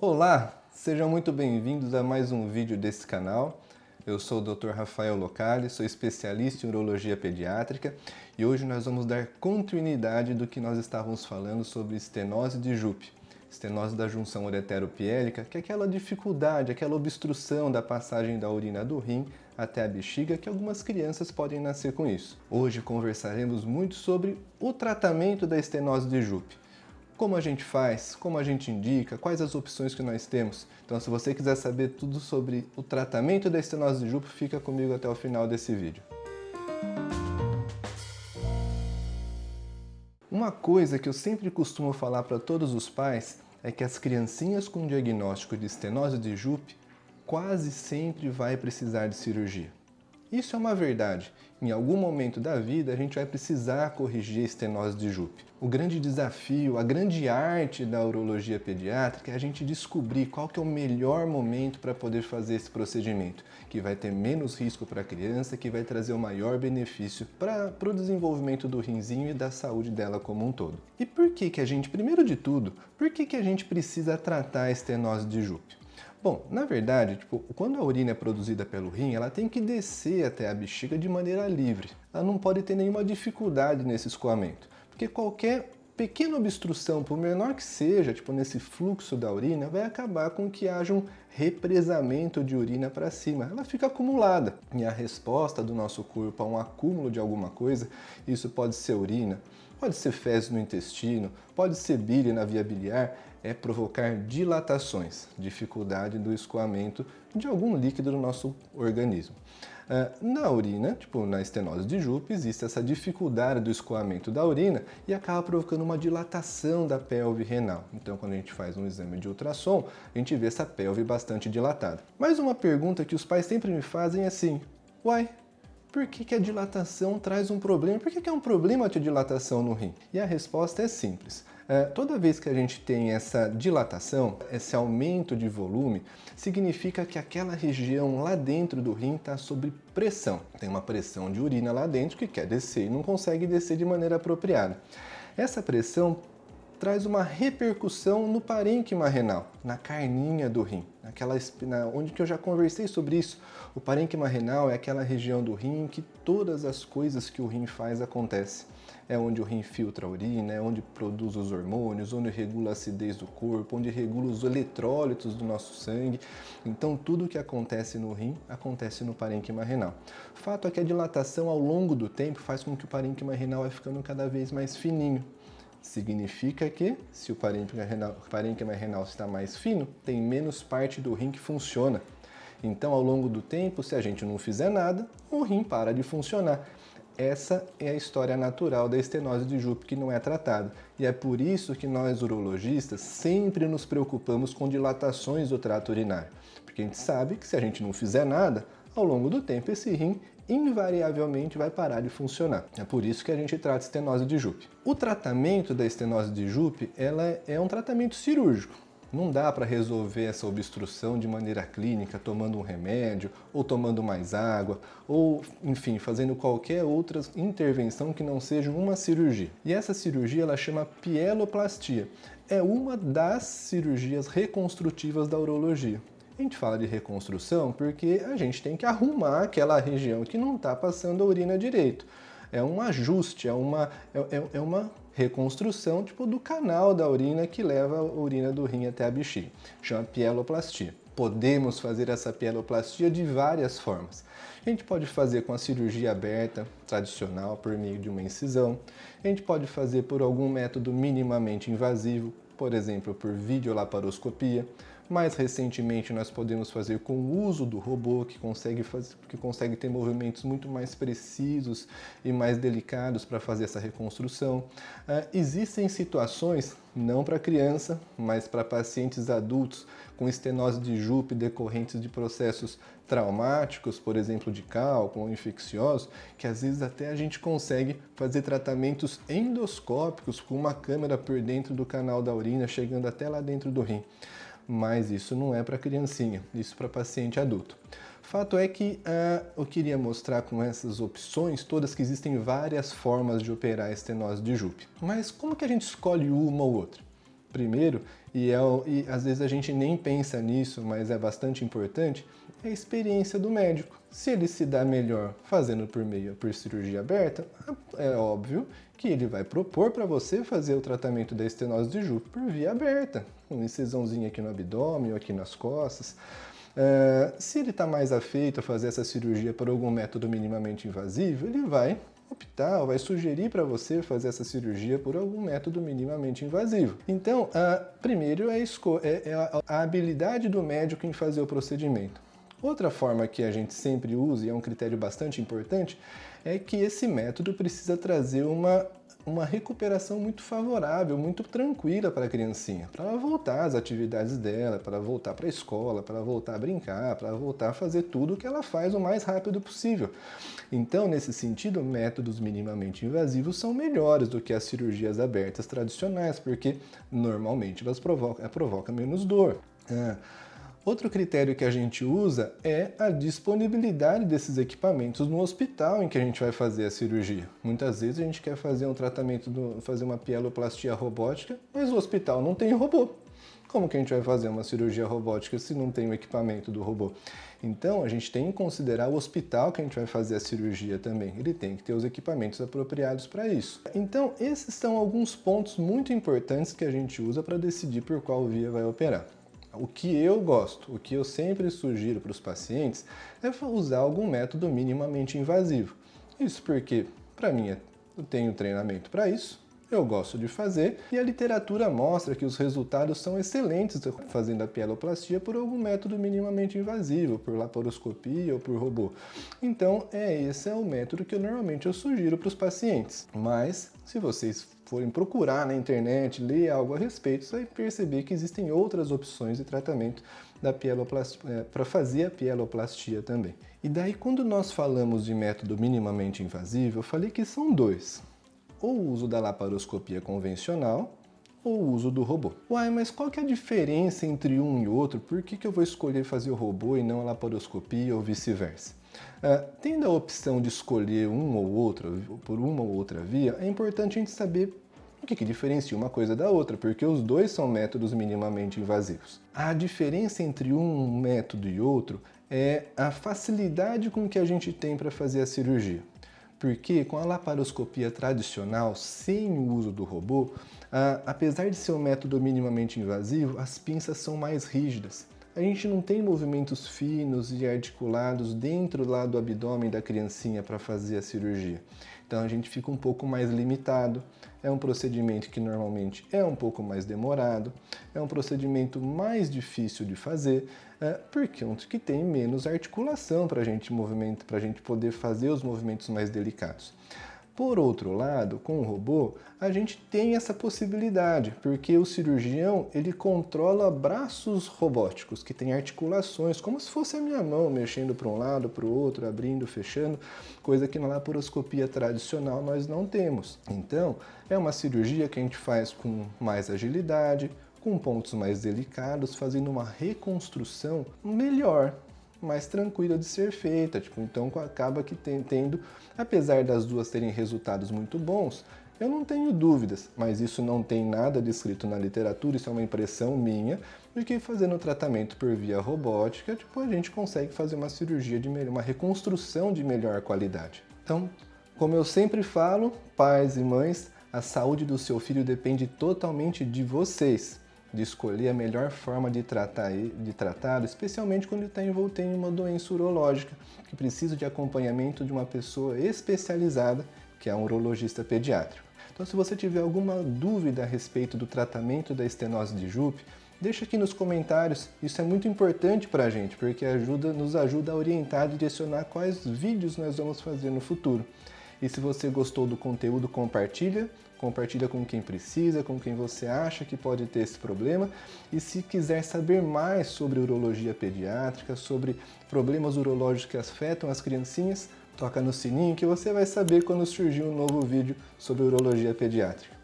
Olá, sejam muito bem-vindos a mais um vídeo desse canal. Eu sou o Dr. Rafael Locali, sou especialista em urologia pediátrica e hoje nós vamos dar continuidade do que nós estávamos falando sobre estenose de Jupe. Estenose da junção uretero-piélica, que é aquela dificuldade, aquela obstrução da passagem da urina do rim até a bexiga, que algumas crianças podem nascer com isso. Hoje conversaremos muito sobre o tratamento da estenose de Jupe. Como a gente faz, como a gente indica, quais as opções que nós temos. Então, se você quiser saber tudo sobre o tratamento da estenose de Jupe, fica comigo até o final desse vídeo. Uma coisa que eu sempre costumo falar para todos os pais é que as criancinhas com diagnóstico de estenose de Jupe quase sempre vai precisar de cirurgia. Isso é uma verdade. Em algum momento da vida a gente vai precisar corrigir a estenose de Jupe. O grande desafio, a grande arte da urologia pediátrica é a gente descobrir qual que é o melhor momento para poder fazer esse procedimento, que vai ter menos risco para a criança, que vai trazer o maior benefício para o desenvolvimento do rinzinho e da saúde dela como um todo. E por que a gente, primeiro de tudo, por que a gente precisa tratar a estenose de Jupe? Bom, na verdade, quando a urina é produzida pelo rim, ela tem que descer até a bexiga de maneira livre. Ela não pode ter nenhuma dificuldade nesse escoamento, porque qualquer pequena obstrução, por menor que seja, nesse fluxo da urina, vai acabar com que haja um represamento de urina para cima. Ela fica acumulada. E a resposta do nosso corpo a um acúmulo de alguma coisa, isso pode ser urina, pode ser fezes no intestino, pode ser bile na via biliar, é provocar dilatações, dificuldade do escoamento de algum líquido no nosso organismo. Na urina, na estenose de Jupe, existe essa dificuldade do escoamento da urina e acaba provocando uma dilatação da pelve renal. Então, quando a gente faz um exame de ultrassom, a gente vê essa pelve bastante dilatada. Mas uma pergunta que os pais sempre me fazem é assim: uai, por que a dilatação traz um problema? Por que é um problema ter dilatação no rim? E a resposta é simples. Toda vez que a gente tem essa dilatação, esse aumento de volume, significa que aquela região lá dentro do rim está sob pressão. Tem uma pressão de urina lá dentro que quer descer e não consegue descer de maneira apropriada. Essa pressão traz uma repercussão no parênquima renal, na carninha do rim, onde que eu já conversei sobre isso. O parênquima renal é aquela região do rim que todas as coisas que o rim faz acontecem. É onde o rim filtra a urina, é onde produz os hormônios, onde regula a acidez do corpo, onde regula os eletrólitos do nosso sangue. Então tudo que acontece no rim acontece no parênquima renal. O fato é que a dilatação ao longo do tempo faz com que o parênquima renal vai ficando cada vez mais fininho. Significa que, se o parênquima renal está mais fino, tem menos parte do rim que funciona. Então, ao longo do tempo, se a gente não fizer nada, o rim para de funcionar. Essa é a história natural da estenose de Jupe que não é tratada. E é por isso que nós, urologistas, sempre nos preocupamos com dilatações do trato urinário. Porque a gente sabe que se a gente não fizer nada, ao longo do tempo esse rim invariavelmente vai parar de funcionar. É por isso que a gente trata estenose de Jupe. O tratamento da estenose de Jupe, ela é um tratamento cirúrgico. Não dá para resolver essa obstrução de maneira clínica, tomando um remédio, ou tomando mais água, ou, enfim, fazendo qualquer outra intervenção que não seja uma cirurgia. E essa cirurgia, ela chama pieloplastia. É uma das cirurgias reconstrutivas da urologia. A gente fala de reconstrução porque a gente tem que arrumar aquela região que não está passando a urina direito. É um ajuste, é uma reconstrução do canal da urina que leva a urina do rim até a bexiga. Chama pieloplastia. Podemos fazer essa pieloplastia de várias formas. A gente pode fazer com a cirurgia aberta, tradicional, por meio de uma incisão. A gente pode fazer por algum método minimamente invasivo, por exemplo, por videolaparoscopia. Mais recentemente, nós podemos fazer com o uso do robô, que consegue ter movimentos muito mais precisos e mais delicados para fazer essa reconstrução. Existem situações, não para criança, mas para pacientes adultos com estenose de Jupe decorrentes de processos traumáticos, por exemplo, de cálculo ou infecciosos, que às vezes até a gente consegue fazer tratamentos endoscópicos com uma câmera por dentro do canal da urina, chegando até lá dentro do rim. Mas isso não é para criancinha, isso para paciente adulto. Fato é que eu queria mostrar com essas opções todas que existem várias formas de operar a estenose de Jupe. Mas como que a gente escolhe uma ou outra? Primeiro, e às vezes a gente nem pensa nisso, mas é bastante importante, é a experiência do médico. Se ele se dá melhor fazendo por cirurgia aberta, é óbvio que ele vai propor para você fazer o tratamento da estenose de Jupe por via aberta, com uma incisãozinha aqui no abdômen ou aqui nas costas. Se ele está mais afeito a fazer essa cirurgia por algum método minimamente invasivo, ele vai optar ou vai sugerir para você fazer essa cirurgia por algum método minimamente invasivo. Então, primeiro é a habilidade do médico em fazer o procedimento. Outra forma que a gente sempre usa, e é um critério bastante importante, é que esse método precisa trazer uma recuperação muito favorável, muito tranquila para a criancinha, para ela voltar às atividades dela, para ela voltar para a escola, para ela voltar a brincar, para ela voltar a fazer tudo o que ela faz o mais rápido possível. Então, nesse sentido, métodos minimamente invasivos são melhores do que as cirurgias abertas tradicionais, porque normalmente elas provocam menos dor. Outro critério que a gente usa é a disponibilidade desses equipamentos no hospital em que a gente vai fazer a cirurgia. Muitas vezes a gente quer fazer um tratamento, fazer uma pieloplastia robótica, mas o hospital não tem robô. Como que a gente vai fazer uma cirurgia robótica se não tem o equipamento do robô? Então a gente tem que considerar o hospital que a gente vai fazer a cirurgia também. Ele tem que ter os equipamentos apropriados para isso. Então esses são alguns pontos muito importantes que a gente usa para decidir por qual via vai operar. O que eu gosto, o que eu sempre sugiro para os pacientes é usar algum método minimamente invasivo. Isso porque, para mim, eu tenho treinamento para isso, eu gosto de fazer e a literatura mostra que os resultados são excelentes fazendo a pieloplastia por algum método minimamente invasivo, por laparoscopia ou por robô. Então, esse é o método que normalmente eu sugiro para os pacientes. Mas, se vocês forem procurar na internet, ler algo a respeito, você vai perceber que existem outras opções de tratamento da pieloplastia, para fazer a pieloplastia também. E daí, quando nós falamos de método minimamente invasivo, eu falei que são dois. Ou o uso da laparoscopia convencional, ou o uso do robô. Uai, mas qual que é a diferença entre um e outro? Por que eu vou escolher fazer o robô e não a laparoscopia ou vice-versa? Tendo a opção de escolher um ou outro, por uma ou outra via, é importante a gente saber o que diferencia uma coisa da outra, porque os dois são métodos minimamente invasivos. A diferença entre um método e outro é a facilidade com que a gente tem para fazer a cirurgia. Porque com a laparoscopia tradicional, sem o uso do robô, apesar de ser um método minimamente invasivo, as pinças são mais rígidas. A gente não tem movimentos finos e articulados dentro lá do abdômen da criancinha para fazer a cirurgia. Então a gente fica um pouco mais limitado. É um procedimento que normalmente é um pouco mais demorado, é um procedimento mais difícil de fazer, porque que tem menos articulação para a gente poder fazer os movimentos mais delicados. Por outro lado, com o robô, a gente tem essa possibilidade, porque o cirurgião ele controla braços robóticos, que têm articulações, como se fosse a minha mão, mexendo para um lado, para o outro, abrindo, fechando, coisa que na laparoscopia tradicional nós não temos. Então, é uma cirurgia que a gente faz com mais agilidade, com pontos mais delicados, fazendo uma reconstrução melhor, mais tranquila de ser feita, então acaba que tendo, apesar das duas terem resultados muito bons, eu não tenho dúvidas, mas isso não tem nada descrito na literatura, isso é uma impressão minha, de que fazendo o tratamento por via robótica, a gente consegue fazer uma cirurgia uma reconstrução de melhor qualidade. Então, como eu sempre falo, pais e mães, a saúde do seu filho depende totalmente de vocês, de escolher a melhor forma de tratá-lo, especialmente quando ele está envolto em uma doença urológica, que precisa de acompanhamento de uma pessoa especializada, que é um urologista pediátrico. Então, se você tiver alguma dúvida a respeito do tratamento da estenose de Jupe, deixa aqui nos comentários, isso é muito importante para a gente, porque nos ajuda a orientar e direcionar quais vídeos nós vamos fazer no futuro. E se você gostou do conteúdo, compartilha com quem precisa, com quem você acha que pode ter esse problema. E se quiser saber mais sobre urologia pediátrica, sobre problemas urológicos que afetam as criancinhas, toca no sininho que você vai saber quando surgir um novo vídeo sobre urologia pediátrica.